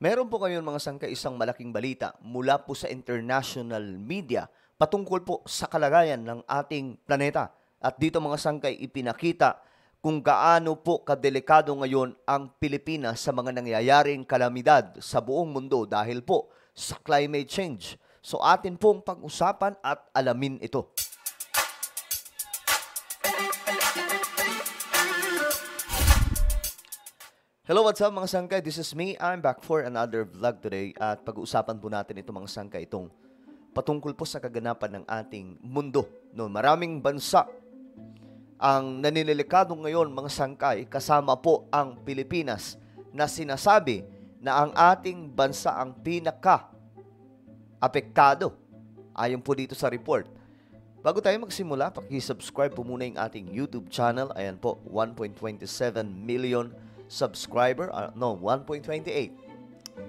Meron po ngayon mga sangkay isang malaking balita mula po sa international media patungkol po sa kalagayan ng ating planeta. At dito mga sangkay ipinakita kung gaano po kadelikado ngayon ang Pilipinas sa mga nangyayaring kalamidad sa buong mundo dahil po sa climate change. So atin pong pag-usapan at alamin ito. Hello, what's up mga sangkay? This is me. I'm back for another vlog today at pag-uusapan po natin ito mga sangkay itong patungkol po sa kaganapan ng ating mundo. No, maraming bansa ang naninilikado ngayon mga sangkay kasama po ang Pilipinas na sinasabi na ang ating bansa ang pinaka-apektado ayon po dito sa report. Bago tayo magsimula, paki-subscribe po muna yung ating YouTube channel. Ayan po, 1.27 million subscriber, 1.28.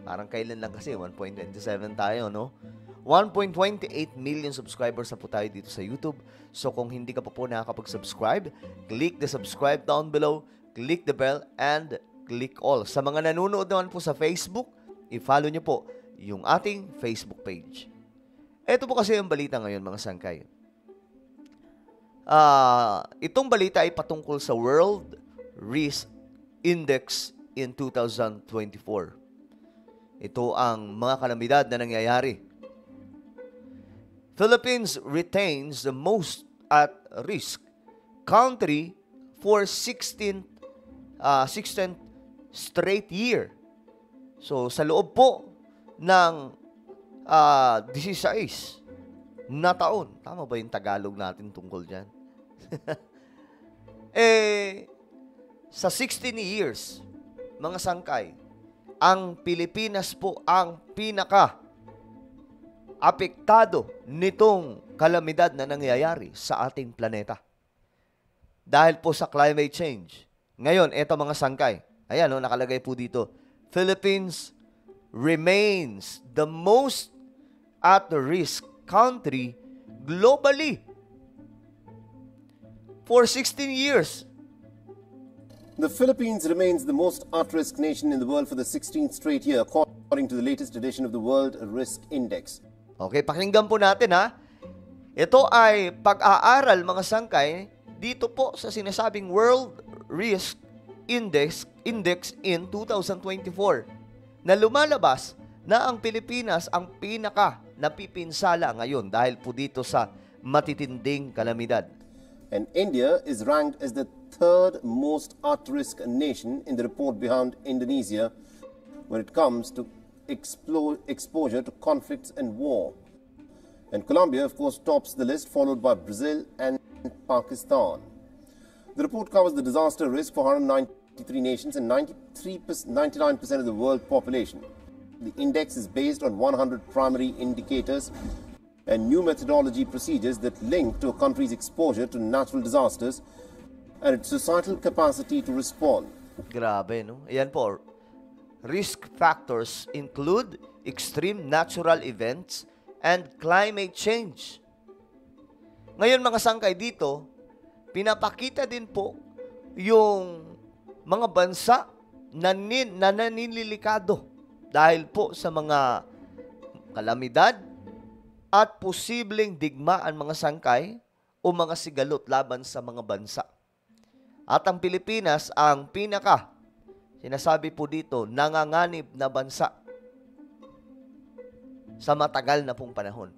Parang kailan lang kasi 1.27 tayo, no? 1.28 million subscribers na po tayo dito sa YouTube. So kung hindi ka pa po nakakapag-subscribe, click the subscribe down below, click the bell, and click all. Sa mga nanonood naman po sa Facebook, i-follow nyo po yung ating Facebook page. Ito po kasi yung balita ngayon mga sangkay. Itong balita ay patungkol sa World Risk Index in 2024. Ito ang mga kalamidad na nangyayari. Philippines retains the most at risk country for 16th straight year. So sa loob po ng 16 na taon. Tama ba yung Tagalog natin tungkol dyan? Sa 16 years, mga sangkay, ang Pilipinas po ang pinaka-apektado nitong kalamidad na nangyayari sa ating planeta. Dahil po sa climate change. Ngayon, eto mga sangkay. Ayan, nakalagay po dito. Philippines remains the most at-risk country globally for 16 years. The Philippines remains the most at-risk nation in the world for the 16th straight year, according to the latest edition of the World Risk Index. Okay, pakinggan po natin ha. Ito ay pag-aaral mga sangkay dito po sa sinasabing World Risk Index in 2024 na lumalabas na ang Pilipinas ang pinaka-napipinsala ngayon dahil po dito sa matitinding kalamidad. And India is ranked as the third most at-risk nation in the report behind Indonesia when it comes to exposure to conflicts and war. And Colombia, of course, tops the list, followed by Brazil and Pakistan. The report covers the disaster risk for 193 nations and 99% of the world population. The index is based on 100 primary indicators and new methodology procedures that link to a country's exposure to natural disasters and its societal capacity to respond. Grabe, no? Ayan po. Risk factors include extreme natural events and climate change. Ngayon mga sangkay dito, pinapakita din po yung mga bansa na naninilikado dahil po sa mga kalamidad at posibleng digmaan mga sangkay o mga sigalot laban sa mga bansa. At ang Pilipinas ang sinasabi po dito, nanganganib na bansa sa matagal na pong panahon.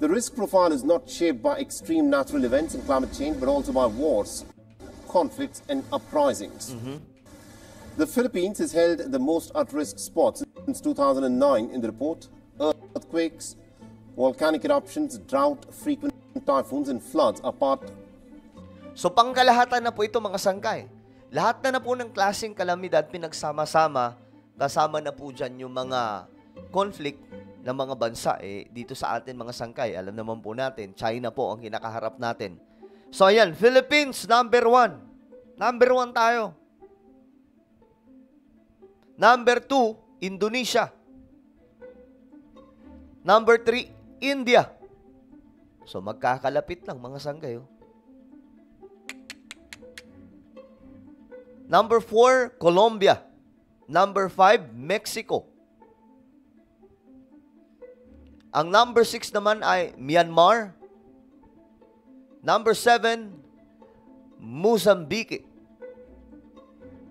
The risk profile is not shaped by extreme natural events and climate change, but also by wars, conflicts, and uprisings. The Philippines has held the most at-risk spots since 2009 in the report. Earthquakes, volcanic eruptions, drought, frequent typhoons, and floods are part. So pangkalahatan na po ito mga sangkay. Lahat na po ng klaseng kalamidad pinagsama-sama, kasama na po dyan yung mga conflict ng mga bansa. Dito sa atin mga sangkay, alam naman po natin, China po ang kinakaharap natin. So ayan, Philippines, number 1. Number 1 tayo. Number 2, Indonesia. Number 3, India. So magkakalapit lang mga sangkay. Number 4, Colombia. Number 5, Mexico. Ang number 6 naman ay Myanmar. Number 7, Mozambique.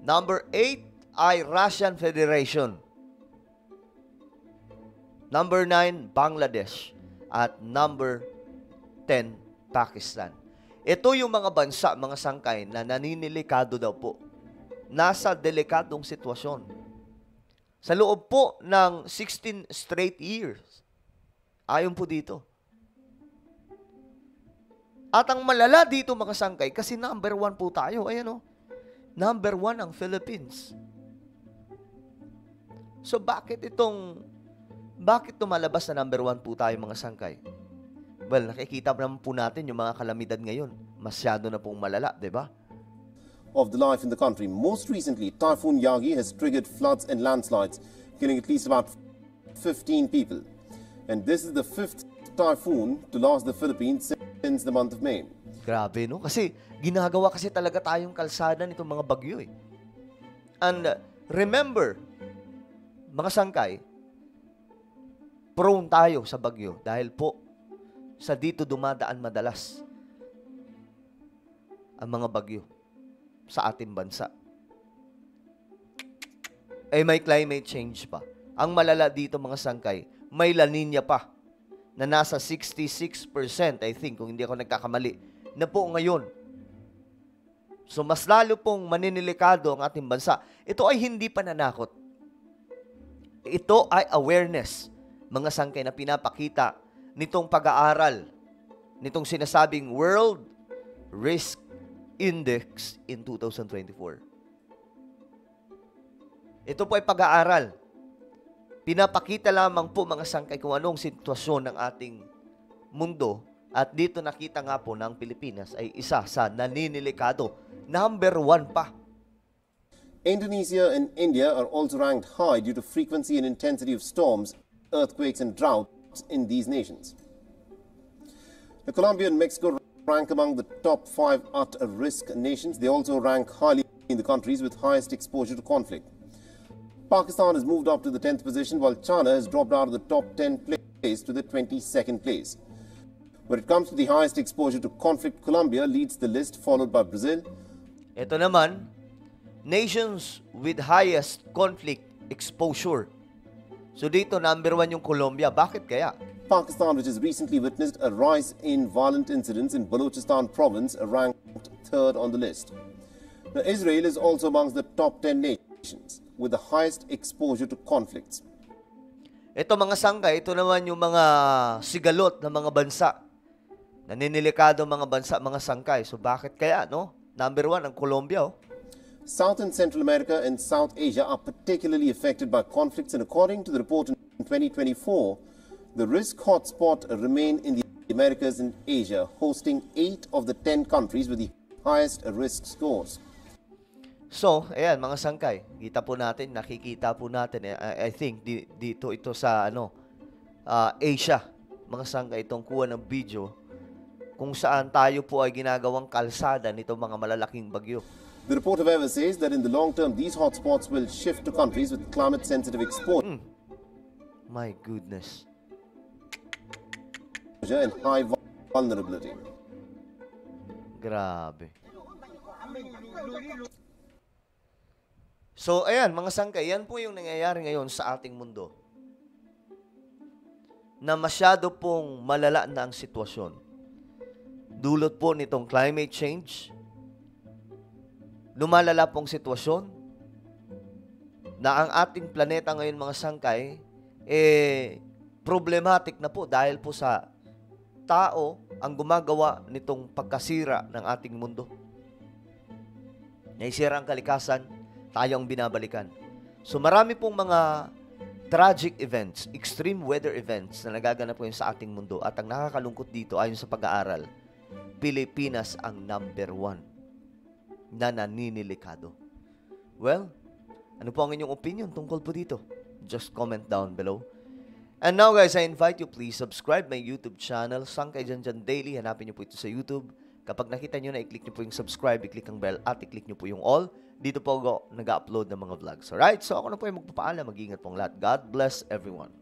Number 8 ay Russian Federation. Number 9, Bangladesh. At number 10, Pakistan. Ito yung mga bansa, mga sangkay na naninilikado daw po. Nasa delikadong sitwasyon. Sa loob po ng 16 straight years. Ayon po dito. At ang malala dito mga sangkay, kasi number 1 po tayo. Ayan o. Number 1 ang Philippines. So bakit tumalabas na number 1 po tayo mga sangkay? Well, nakikita naman po natin yung mga kalamidad ngayon. Masyado na pong malala, di ba? Of the life in the country. Most recently, Typhoon Yagi has triggered floods and landslides, killing at least about 15 people. And this is the 5th typhoon to last the Philippines since the month of May. Grabe, no? Kasi ginagawa kasi talaga tayong kalsada nitong mga bagyo eh. And remember, mga sangkay, prone tayo sa bagyo dahil po sa dito dumadaan madalas ang mga bagyo sa ating bansa. Eh may climate change pa. Ang malala dito mga sangkay, may La Nina pa na nasa 66%, I think, kung hindi ako nagkakamali, na po ngayon. So mas lalo pong maninilikado ang ating bansa. Ito ay hindi pananakot. Ito ay awareness, mga sangkay, na pinapakita nitong pag-aaral, nitong sinasabing World Risk Index in 2024. Ito po ay pag-aaral. Pinapakita lamang po mga sangkay kung anong sitwasyon ng ating mundo. At dito nakita nga po na ang Pilipinas ay isa sa naninilikado. Number 1 pa. Indonesia and India are also ranked high due to frequency and intensity of storms, earthquakes and droughts in these nations. The Colombia and Mexico rank among the top 5 at-risk nations. They also rank highly in the countries with highest exposure to conflict. Pakistan has moved up to the 10th position, while China has dropped out of the top 10 place to the 22nd place. When it comes to the highest exposure to conflict, Colombia leads the list, followed by Brazil. Ito naman, nations with highest conflict exposure. So dito, number 1 yung Colombia. Bakit kaya? Pakistan, which has recently witnessed a rise in violent incidents in Balochistan province, ranked 3rd on the list. Now, Israel is also amongst the top 10 nations with the highest exposure to conflicts. Ito mga sangkay, ito naman yung mga sigalot na mga bansa. Naninilikado mga bansa, mga sangkay. So bakit kaya, no? Number 1 ang Colombia, oh. South and Central America and South Asia are particularly affected by conflicts, and according to the report in 2024, the risk hotspot remain in the Americas and Asia, hosting 8 of the 10 countries with the highest risk scores. So, ayan, mga sangkay, nakikita po natin, I think, dito ito sa, Asia, mga sangkay, itong kuha ng video, kung saan tayo po ay ginagawang kalsada nitong mga malalaking bagyo. The report, however, says that in the long term, these hotspots will shift to countries with climate-sensitive exposure My goodness. and high vulnerability. Grabe. So, ayan, mga sangkay, yan po yung nangyayari ngayon sa ating mundo. Na masyado pong malala na ang sitwasyon. Dulot po nitong climate change, lumalala pong sitwasyon na ang ating planeta ngayon mga sangkay problematic na po dahil po sa tao ang gumagawa nitong pagkasira ng ating mundo. Naisira ang kalikasan, tayo ang binabalikan. So marami pong mga tragic events, extreme weather events na nagaganap ngayon sa ating mundo, at ang nakakalungkot dito ayon sa pag-aaral, Pilipinas ang number 1 na naninilikado. Well, ano po ang inyong opinion tungkol po dito? Just comment down below. And now guys, I invite you please subscribe my YouTube channel, Sangkay Janjan Daily. Hanapin niyo po ito sa YouTube. Kapag nakita niyo na, i-click niyo po yung subscribe, i-click ang bell, at i-click niyo po yung all. dito po ako nag-upload ng mga vlogs. Alright? So ako na po yung magpapaalam. Mag-ingat pong lahat. God bless everyone.